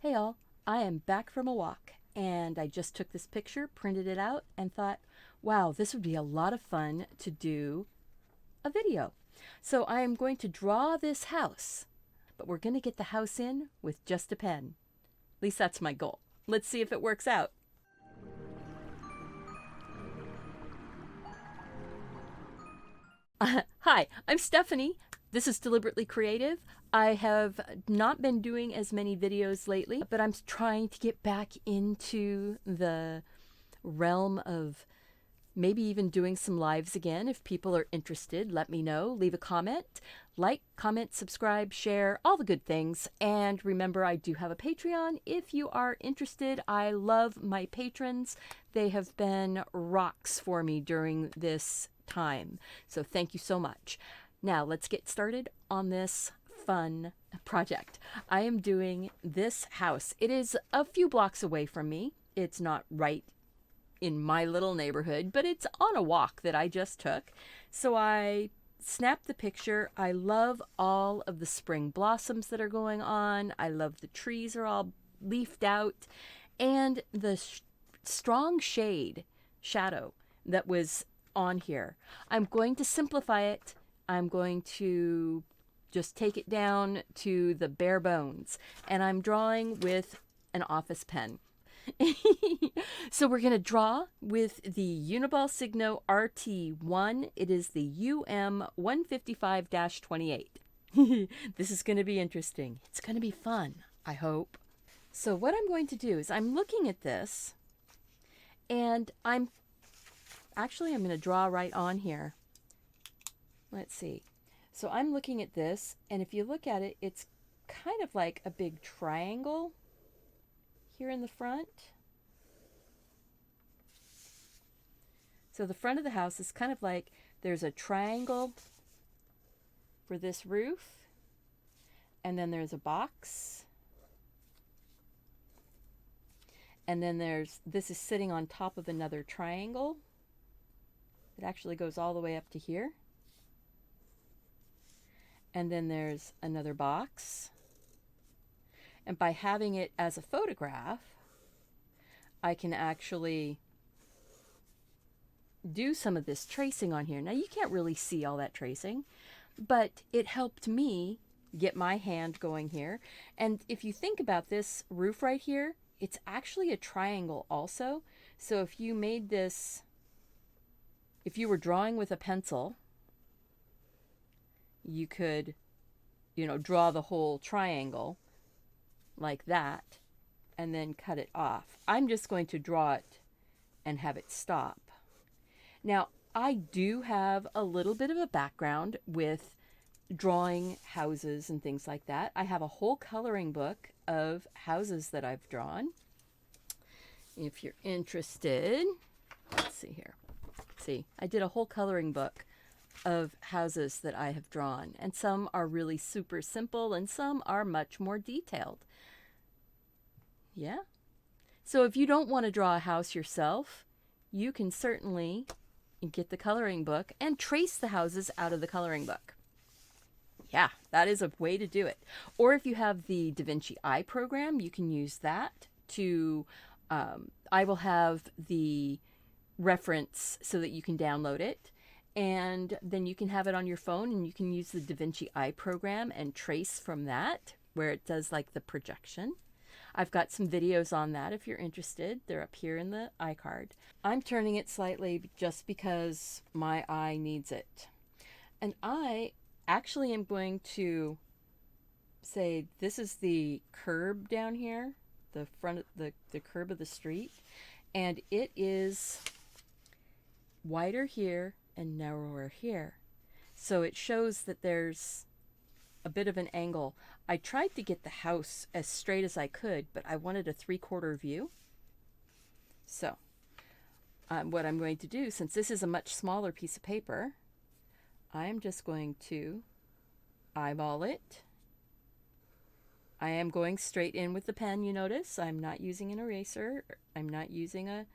Hey all, I am back from a walk and I just took this picture, printed it out, and thought, wow, this would be a lot of fun to do a video. So I am going to draw this house, but we're going to get the house in with just a pen. At least that's my goal. Let's see if it works out. Hi, I'm Stephanie. This is Deliberately Creative. I have not been doing as many videos lately, but I'm trying to get back into the realm of maybe even doing some lives again. If people are interested, let me know. Leave a comment. Like, comment, subscribe, share, all the good things. And remember, I do have a Patreon if you are interested. I love my patrons. They have been rocks for me during this time. So thank you so much. Now let's get started on this fun project. I am doing this house. It is a few blocks away from me. It's not right in my little neighborhood, but it's on a walk that I just took. So I snapped the picture. I love all of the spring blossoms that are going on. I love the trees are all leafed out, and the strong shadow that was on here. I'm going to simplify it. I'm going to just take it down to the bare bones, and I'm drawing with an office pen. So we're going to draw with the Uniball Signo RT1. It is the UM 155-28. This is going to be interesting. It's going to be fun, I hope. So what I'm going to do is I'm looking at this, and I'm going to draw right on here. Let's see. So I'm looking at this, and if you look at it, it's kind of like a big triangle here in the front. So the front of the house is kind of like there's a triangle for this roof, and then there's a box, and then this is sitting on top of another triangle. It actually goes all the way up to here. And then there's another box. And by having it as a photograph, I can actually do some of this tracing on here. Now you can't really see all that tracing, but it helped me get my hand going here. And if you think about this roof right here, it's actually a triangle also. So if you made this, if you were drawing with a pencil, you could, draw the whole triangle like that and then cut it off. I'm just going to draw it and have it stop. Now, I do have a little bit of a background with drawing houses and things like that. I have a whole coloring book of houses that I've drawn. If you're interested, let's see here. See, I did a whole coloring book of houses that I have drawn, and some are really super simple and some are much more detailed. Yeah. So if you don't want to draw a house yourself, you can certainly get the coloring book and trace the houses out of the coloring book. Yeah, that is a way to do it. Or if you have the DaVinci program, you can use that to, I will have the reference so that you can download it. And then you can have it on your phone, and you can use the DaVinci program and trace from that, where it does like the projection. I've got some videos on that if you're interested. They're up here in the iCard. I'm turning it slightly just because my eye needs it. And I actually am going to say this is the curb down here, the front of the curb of the street, and it is wider here and narrower here. So it shows that there's a bit of an angle. I tried to get the house as straight as I could, but I wanted a 3/4 view. So what I'm going to do, since this is a much smaller piece of paper, I'm just going to eyeball it. I am going straight in with the pen, you notice. I'm not using an eraser. I'm not using a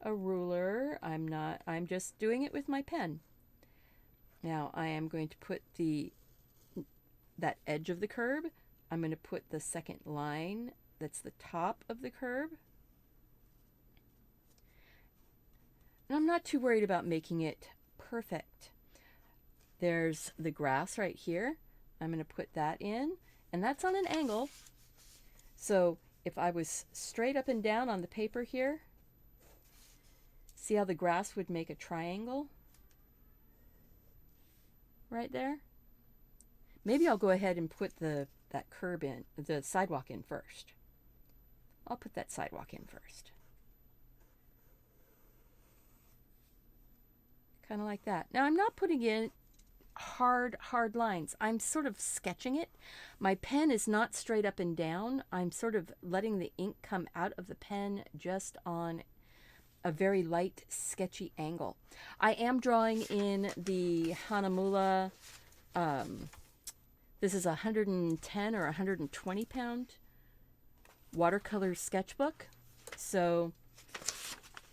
ruler. I'm just doing it with my pen. Now I am going to put that edge of the curb. I'm going to put the second line that's the top of the curb. And I'm not too worried about making it perfect. There's the grass right here. I'm going to put that in, and that's on an angle. So if I was straight up and down on the paper here, see how the grass would make a triangle right there? Maybe I'll go ahead and put that curb in, the sidewalk in first. I'll put that sidewalk in first. Kind of like that. Now I'm not putting in hard lines. I'm sort of sketching it. My pen is not straight up and down. I'm sort of letting the ink come out of the pen just on a very light, sketchy angle. I am drawing in the Hanamulla. This is a 110 or 120 pound watercolor sketchbook. So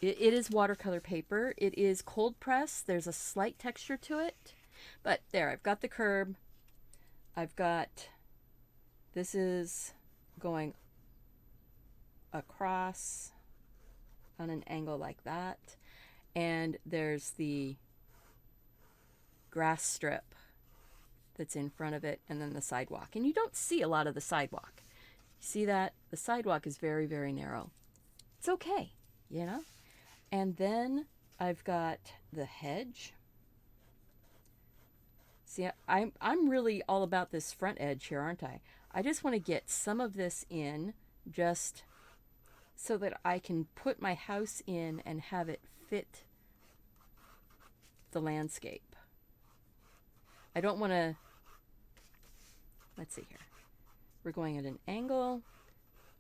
it is watercolor paper. It is cold press. There's a slight texture to it. But there, I've got the curb. I've got, this is going across on an angle like that. And there's the grass strip that's in front of it, and then the sidewalk. And you don't see a lot of the sidewalk. You see that? The sidewalk is very, very narrow. It's okay, you know? And then I've got the hedge. See, I'm really all about this front edge here, aren't I? I just want to get some of this in just so that I can put my house in and have it fit the landscape. I don't want to, let's see here. We're going at an angle.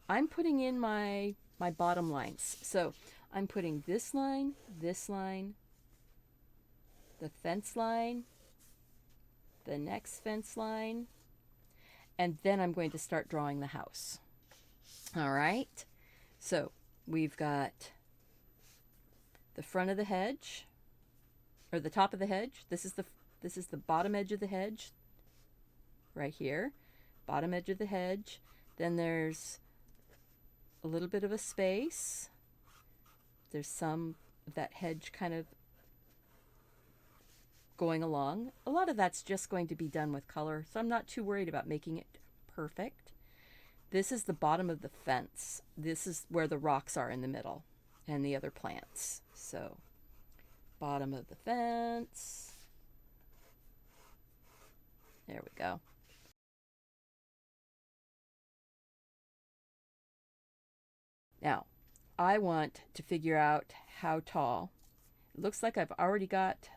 I'm putting in my bottom lines. So I'm putting this line, the fence line, the next fence line, and then I'm going to start drawing the house. All right. So we've got the front of the hedge, or the top of the hedge. This is the bottom edge of the hedge right here. Bottom edge of the hedge. Then there's a little bit of a space. There's some of that hedge kind of going along. A lot of that's just going to be done with color, so I'm not too worried about making it perfect. This is the bottom of the fence. This is where the rocks are in the middle and the other plants. So bottom of the fence. There we go. Now, I want to figure out how tall. It looks like I've already got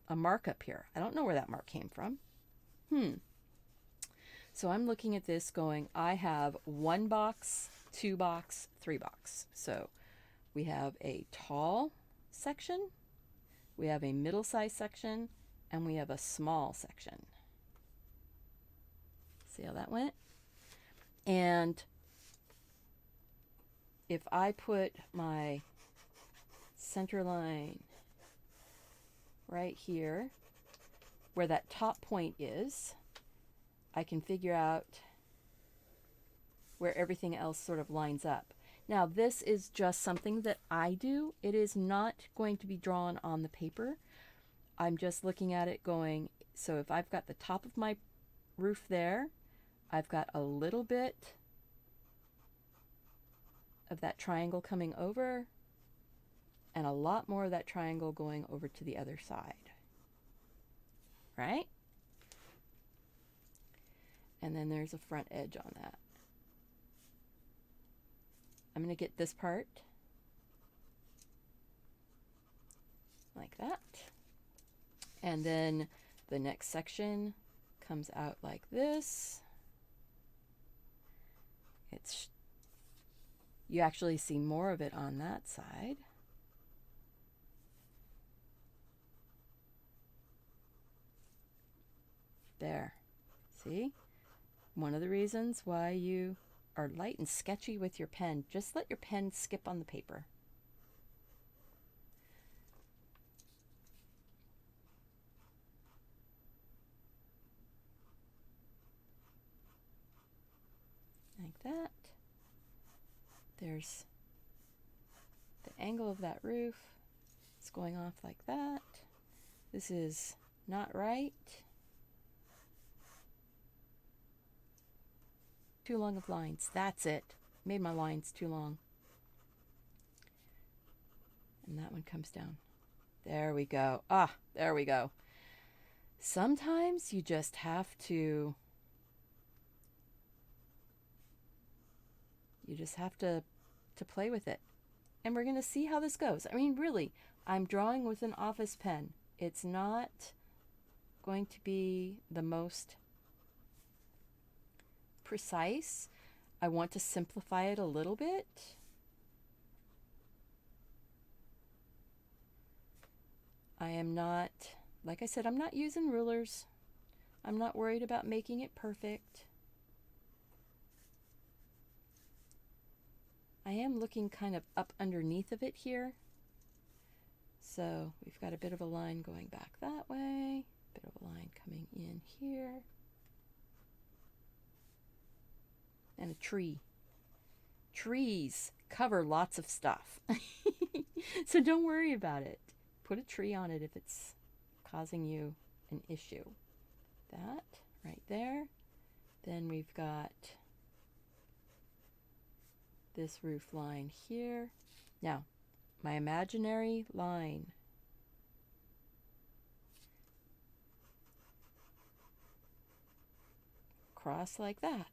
a mark up here. I don't know where that mark came from. So I'm looking at this going, I have 1 box, 2 box, 3 box. So we have a tall section, we have a middle-sized section, and we have a small section. See how that went? And if I put my center line right here, where that top point is, I can figure out where everything else sort of lines up. Now, this is just something that I do. It is not going to be drawn on the paper. I'm just looking at it going, so if I've got the top of my roof there, I've got a little bit of that triangle coming over, and a lot more of that triangle going over to the other side. Right? And then there's a front edge on that. I'm going to get this part like that. And then the next section comes out like this. You actually see more of it on that side. There. See? One of the reasons why you are light and sketchy with your pen, just let your pen skip on the paper. Like that. There's the angle of that roof. It's going off like that. This is not right. Too long of lines. That's it. Made my lines too long. And that one comes down. There we go. Ah, there we go. Sometimes you just have to play with it. And we're going to see how this goes. I mean, really, I'm drawing with an office pen. It's not going to be the most precise. I want to simplify it a little bit. I am not, like I said, I'm not using rulers. I'm not worried about making it perfect. I am looking kind of up underneath of it here. So we've got a bit of a line going back that way, a bit of a line coming in here, and a tree. Trees cover lots of stuff. So don't worry about it. Put a tree on it if it's causing you an issue. That right there. Then we've got this roof line here. Now, my imaginary line. Cross like that.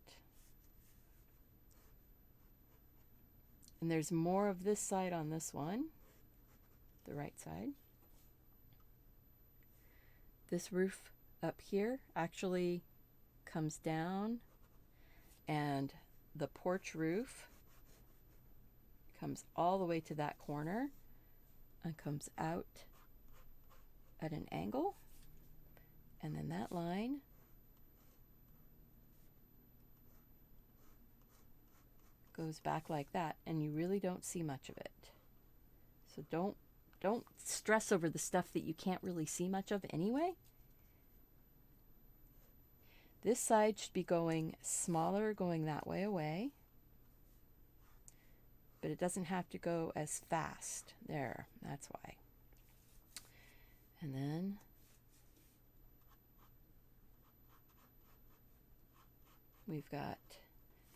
And there's more of this side on this one, the right side. This roof up here actually comes down, and the porch roof comes all the way to that corner and comes out at an angle, and then that line goes back like that, and you really don't see much of it. So don't stress over the stuff that you can't really see much of anyway. This side should be going smaller, going that way away, but it doesn't have to go as fast. There, that's why. And then we've got,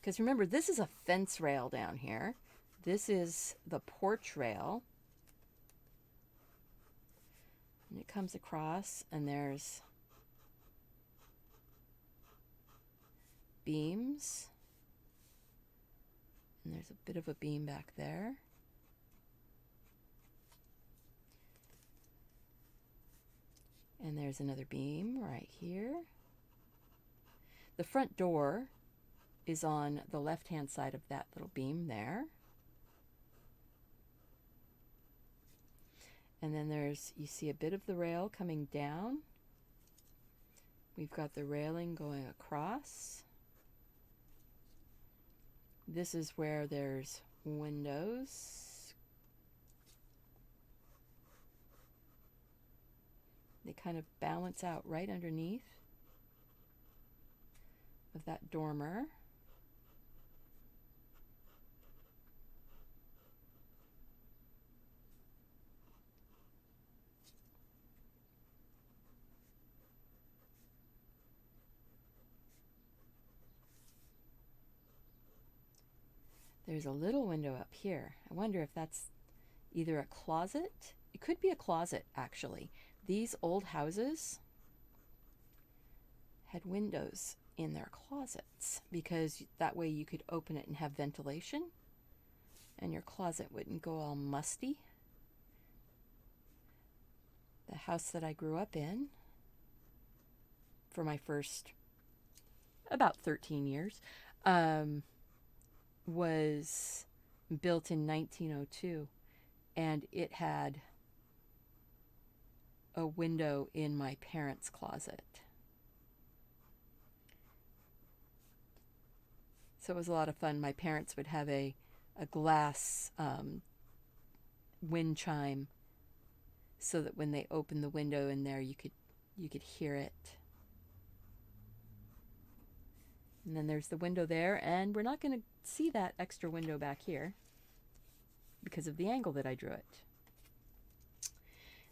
because remember, this is a fence rail down here. This is the porch rail. And it comes across, and there's beams. And there's a bit of a beam back there. And there's another beam right here. The front door is on the left-hand side of that little beam there. And then there's, you see a bit of the rail coming down. We've got the railing going across. This is where there's windows. They kind of balance out right underneath of that dormer. There's a little window up here. I wonder if that's either a closet. It could be a closet, actually. These old houses had windows in their closets because that way you could open it and have ventilation, and your closet wouldn't go all musty. The house that I grew up in for my first about 13 years was built in 1902, and it had a window in my parents' closet. So it was a lot of fun. My parents would have a glass wind chime, so that when they opened the window in there, you could hear it. And then there's the window there, and we're not going to see that extra window back here because of the angle that I drew it.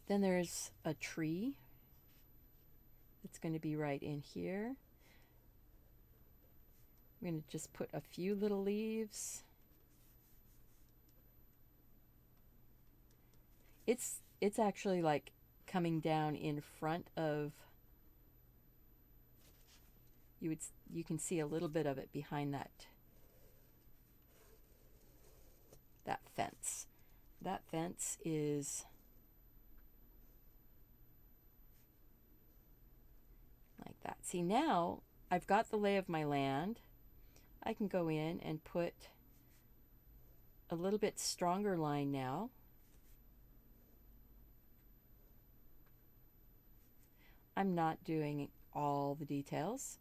Then there's a tree that's going to be right in here. I'm going to just put a few little leaves. It's actually like coming down in front of, you can see a little bit of it behind that fence. That fence is like that. See, now I've got the lay of my land. I can go in and put a little bit stronger line now. I'm not doing all the details.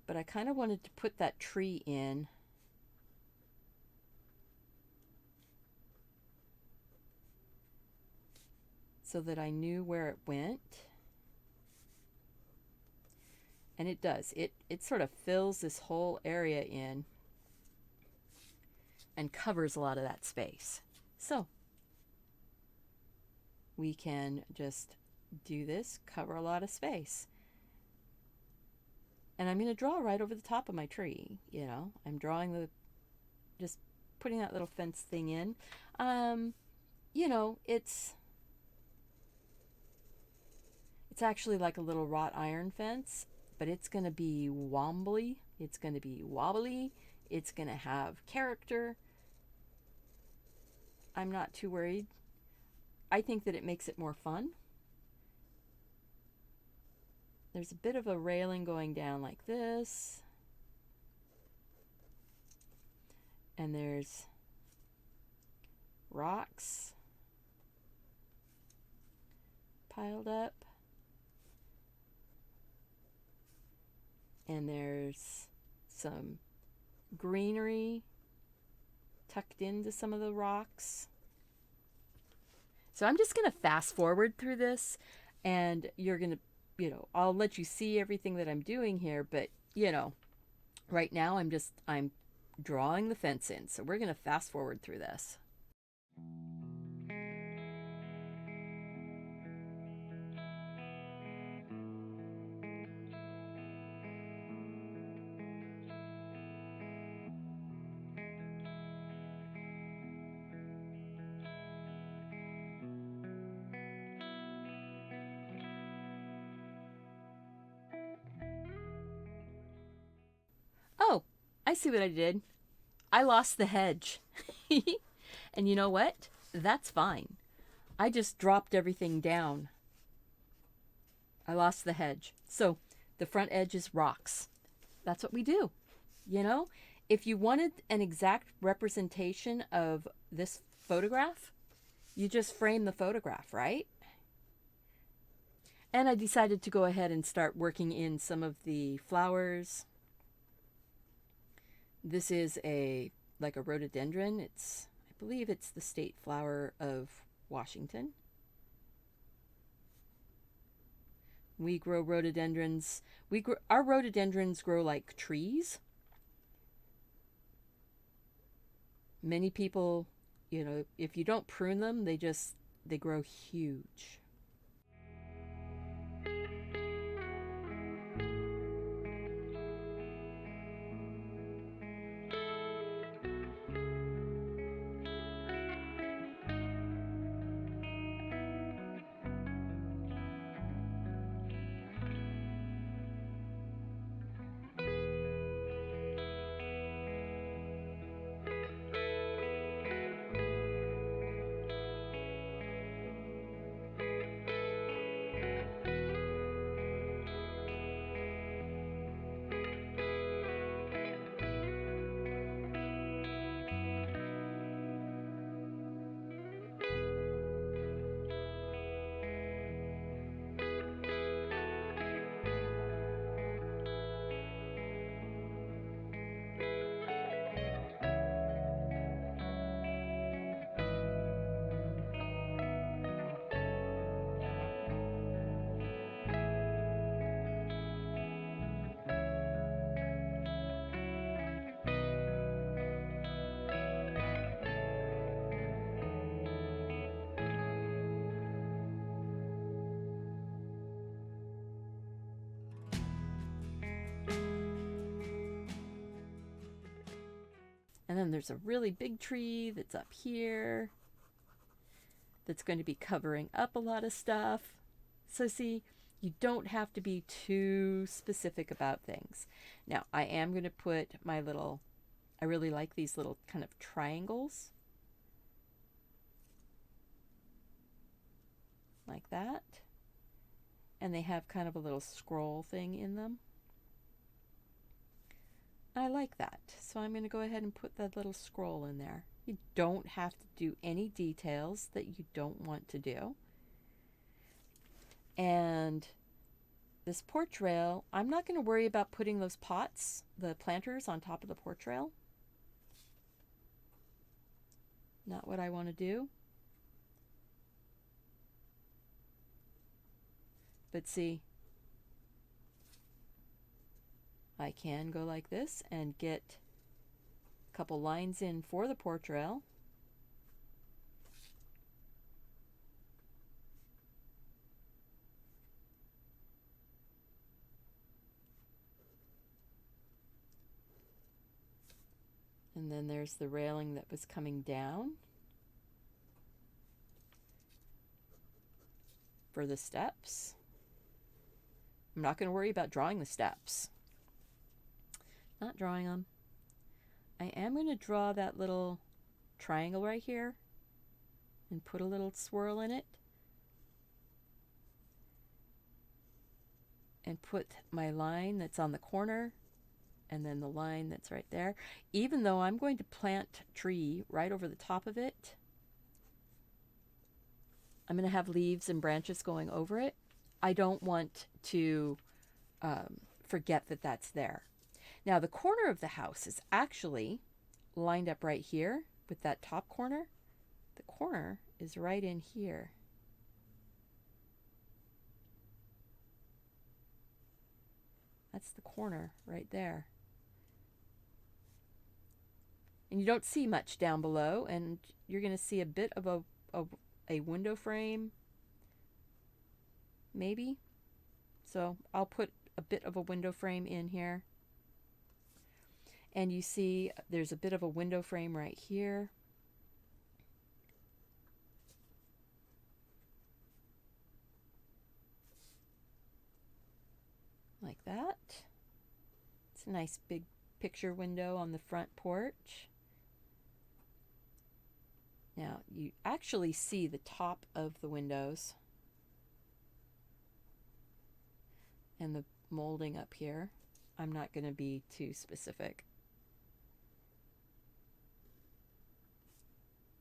But I kind of wanted to put that tree in so that I knew where it went. And it does. It sort of fills this whole area in and covers a lot of that space. So we can just do this, cover a lot of space. And I'm going to draw right over the top of my tree. You know, I'm drawing just putting that little fence thing in. You know, it's actually like a little wrought iron fence, but it's going to be wobbly. It's going to be wobbly. It's going to have character. I'm not too worried. I think that it makes it more fun. There's a bit of a railing going down like this. And there's rocks piled up. And there's some greenery tucked into some of the rocks. So I'm just going to fast forward through this, and you're going to, you know, I'll let you see everything that I'm doing here, but, you know, right now I'm drawing the fence in. So we're going to fast forward through this. Oh, I see what I did. I lost the hedge. And you know what? That's fine. I just dropped everything down. I lost the hedge. So the front edge is rocks. That's what we do. You know, if you wanted an exact representation of this photograph, you just frame the photograph, right? And I decided to go ahead and start working in some of the flowers. This is like a rhododendron. I believe it's the state flower of Washington. We grow rhododendrons. Our rhododendrons grow like trees. Many people, you know, if you don't prune them, they grow huge. And then there's a really big tree that's up here that's going to be covering up a lot of stuff. So see, you don't have to be too specific about things. Now, I am going to put my little, I really like these little kind of triangles. Like that. And they have kind of a little scroll thing in them. I like that. So I'm going to go ahead and put that little scroll in there. You don't have to do any details that you don't want to do. And this porch rail, I'm not going to worry about putting those pots, the planters, on top of the porch rail. Not what I want to do. But see, I can go like this and get a couple lines in for the porch rail. And then there's the railing that was coming down for the steps. I'm not going to worry about drawing the steps. Not drawing them. I am going to draw that little triangle right here and put a little swirl in it. And put my line that's on the corner and then the line that's right there. Even though I'm going to plant tree right over the top of it, I'm going to have leaves and branches going over it. I don't want to forget that that's there. Now the corner of the house is actually lined up right here with that top corner. The corner is right in here. That's the corner right there. And you don't see much down below, and you're going to see a bit of a window frame, maybe. So I'll put a bit of a window frame in here. And you see there's a bit of a window frame right here. Like that. It's a nice big picture window on the front porch. Now you actually see the top of the windows and the molding up here. I'm not going to be too specific.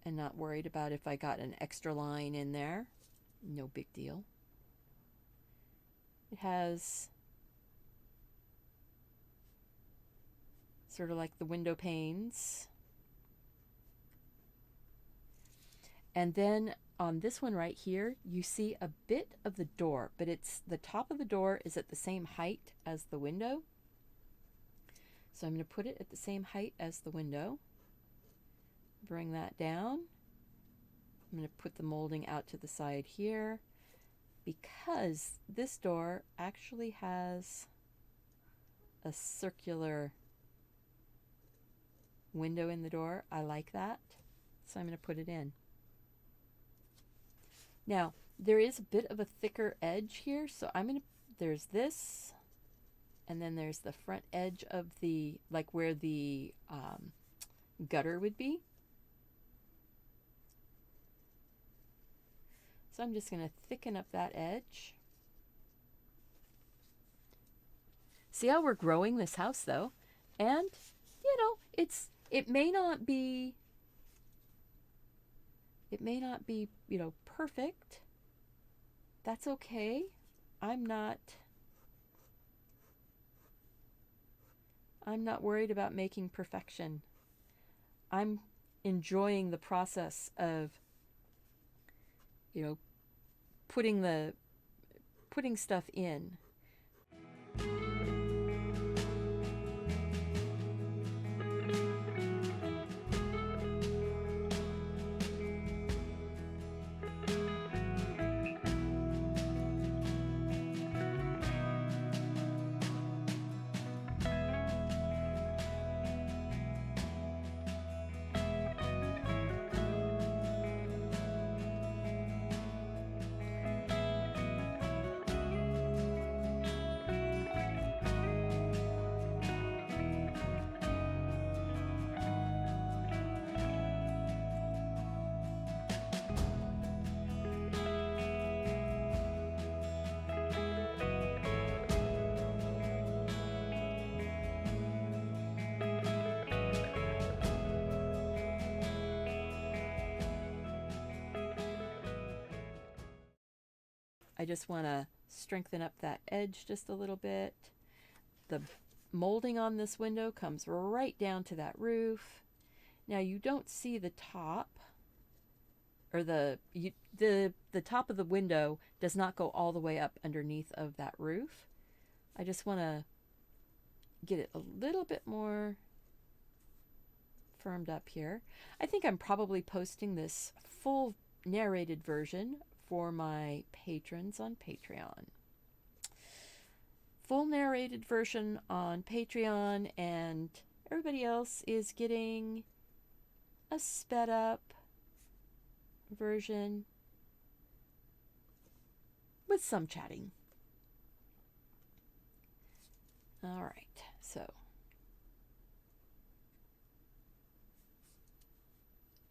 And not worried about if I got an extra line in there. No big deal. It has sort of like the window panes. And then on this one right here, you see a bit of the door, but it's the top of the door is at the same height as the window. So I'm going to put it at the same height as the window. Bring that down. I'm going to put the molding out to the side here because this door actually has a circular window in the door. I like that. So I'm going to put it in. Now, there is a bit of a thicker edge here, so I'm going to, there's this, and then there's the front edge of the, like where the gutter would be. So I'm just going to thicken up that edge. See how we're growing this house though? And, you know, it may not be, you know, perfect. That's okay. I'm not worried about making perfection. I'm enjoying the process of, you know, putting stuff in. I just want to strengthen up that edge just a little bit. The molding on this window comes right down to that roof. Now you don't see the top, or the top of the window does not go all the way up underneath of that roof. I just want to get it a little bit more firmed up here. I think I'm probably posting this full narrated version for my patrons on Patreon. Full narrated version on Patreon, and everybody else is getting a sped up version with some chatting. All right, so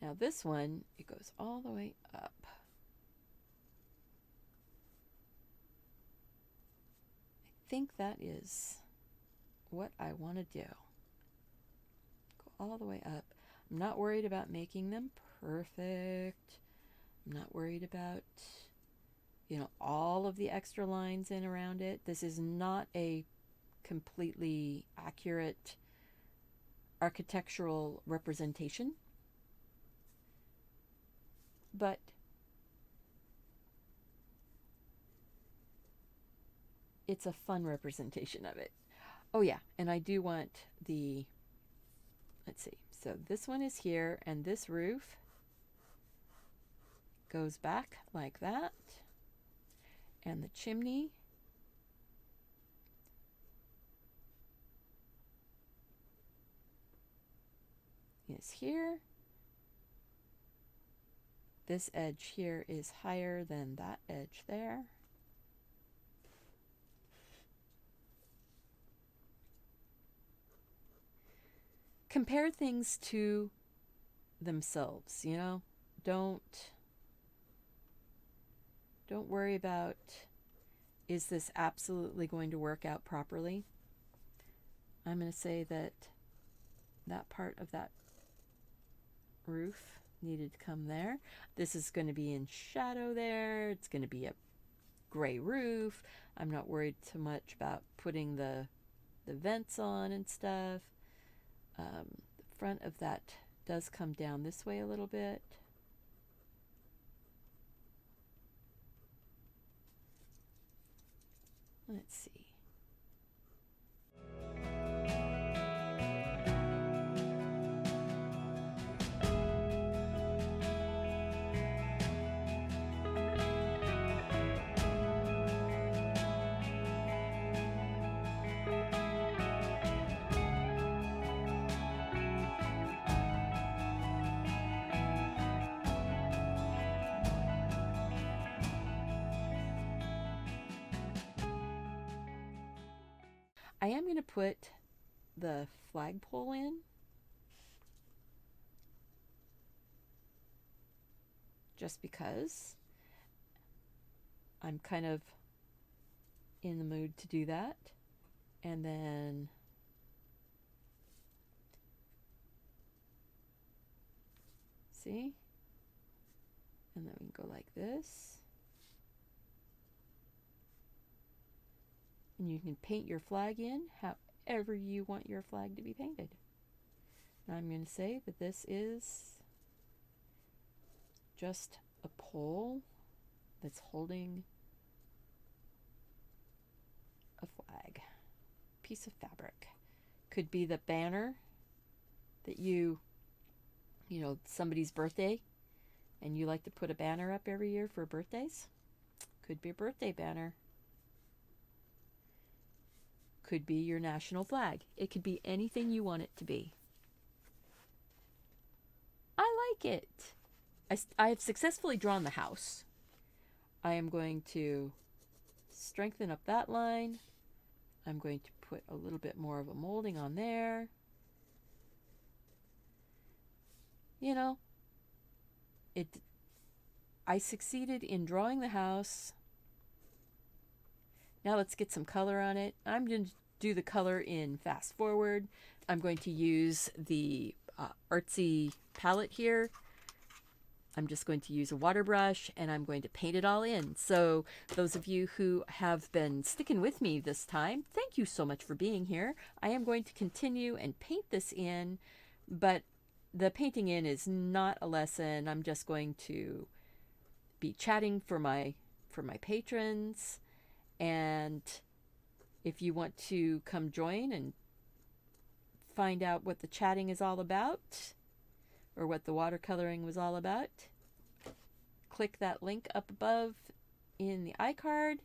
now this one, it goes all the way up. I think that is what I want to do. Go all the way up. I'm not worried about making them perfect. I'm not worried about, all of the extra lines in around it. This is not a completely accurate architectural representation, but it's a fun representation of it. Oh yeah, and I do want the, let's see, so this one is here, and this roof goes back like that, and the chimney is here. This edge here is higher than that edge there. Compare things to themselves, Don't worry about, is this absolutely going to work out properly? I'm going to say that that part of that roof needed to come there. This is going to be in shadow there. It's going to be a gray roof. I'm not worried too much about putting the vents on and stuff. The front of that does come down this way a little bit. Let's see. I am going to put the flagpole in. Just because I'm kind of in the mood to do that. And then see? And then we can go like this. And you can paint your flag in however you want your flag to be painted. Now I'm going to say that this is just a pole that's holding a flag, piece of fabric. Could be the banner that somebody's birthday, and you like to put a banner up every year for birthdays. Could be a birthday banner. Could be your national flag. It could be anything you want it to be. I like it. I have successfully drawn the house. I am going to strengthen up that line. I'm going to put a little bit more of a molding on there. I succeeded in drawing the house. Now let's get some color on it. I'm going to do the color in fast forward. I'm going to use the artsy palette here. I'm just going to use a water brush and I'm going to paint it all in. So those of you who have been sticking with me this time, thank you so much for being here. I am going to continue and paint this in, but the painting in is not a lesson. I'm just going to be chatting for my patrons, and if you want to come join and find out what the chatting is all about, or what the watercoloring was all about, click that link up above in the iCard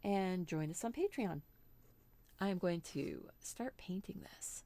and join us on Patreon. I am going to start painting this.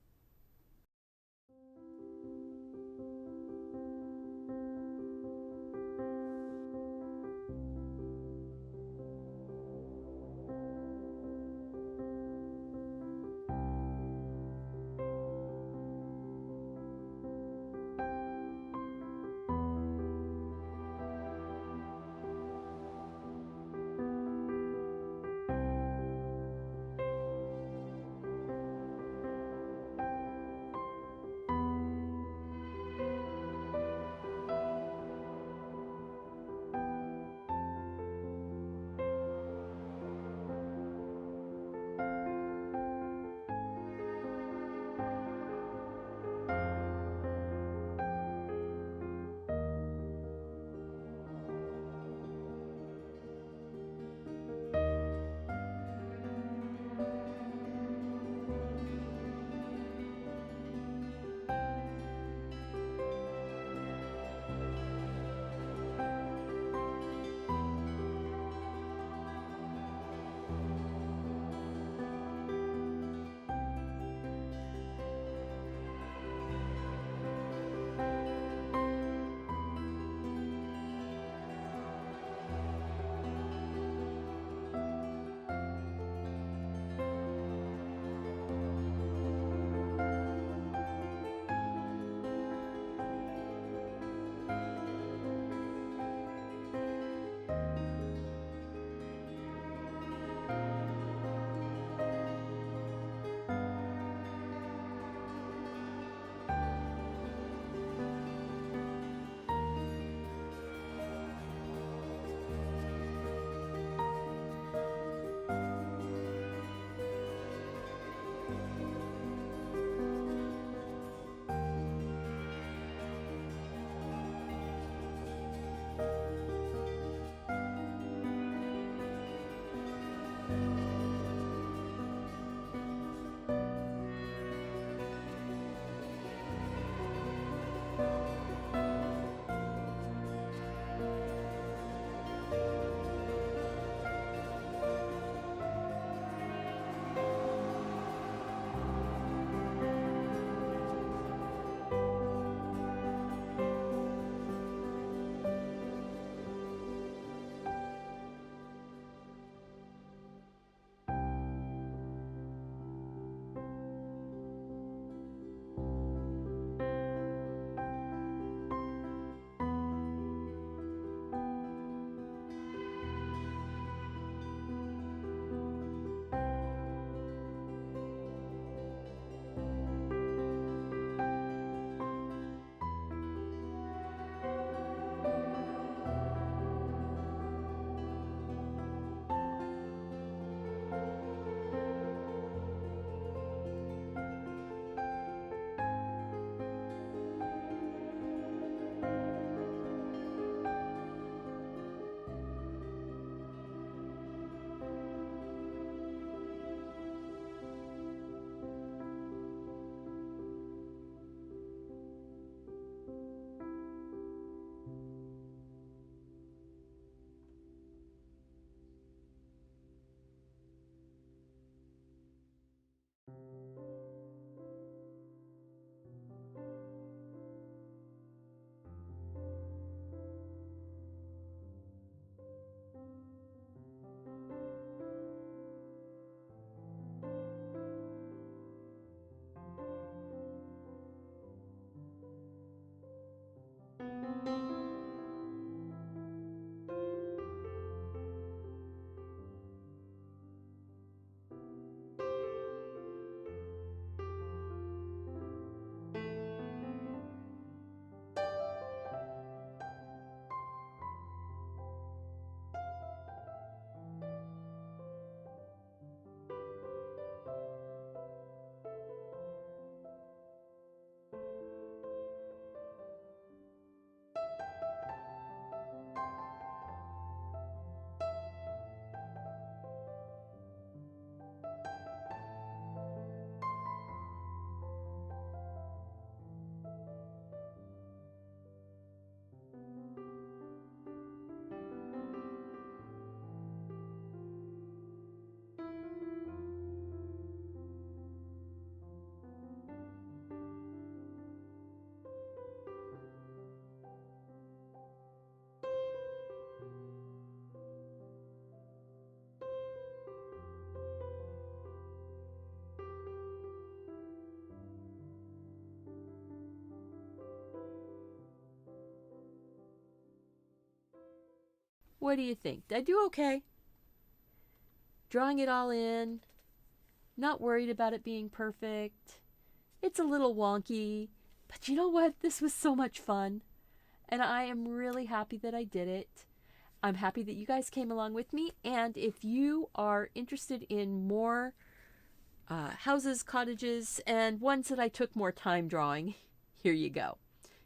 What do you think? Did I do okay? Drawing it all in, not worried about it being perfect. It's a little wonky, but you know what? This was so much fun, and I am really happy that I did it. I'm happy that you guys came along with me, and if you are interested in more houses, cottages, and ones that I took more time drawing, here you go.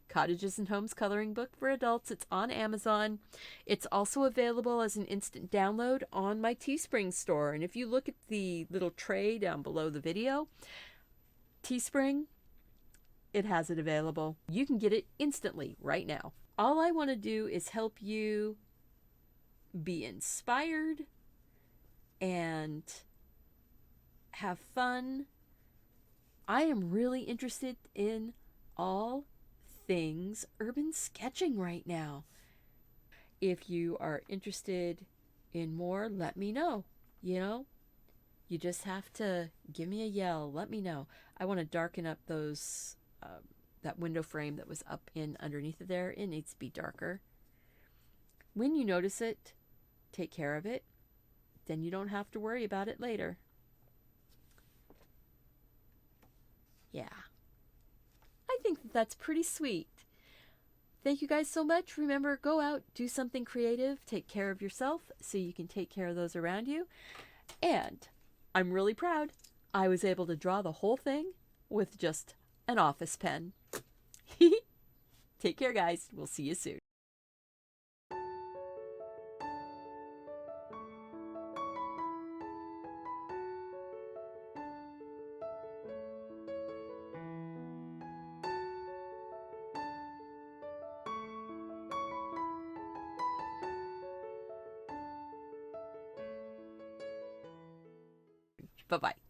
Cottages and Homes Coloring Book for Adults. It's on Amazon. It's also available as an instant download on my Teespring store. And if you look at the little tray down below the video, Teespring, it has it available. You can get it instantly right now. All I want to do is help you be inspired and have fun. I am really interested in all things urban sketching right now. If you are interested in more, let me know. You just have to give me a yell. Let me know. I want to darken up those that window frame that was up in underneath of there. It needs to be darker. When you notice it, take care of it. Then you don't have to worry about it later. Yeah. I think that's pretty sweet. Thank you guys so much. Remember, go out, do something creative, take care of yourself so you can take care of those around you. And I'm really proud I was able to draw the whole thing with just an office pen. Take care, guys. We'll see you soon. Bye-bye.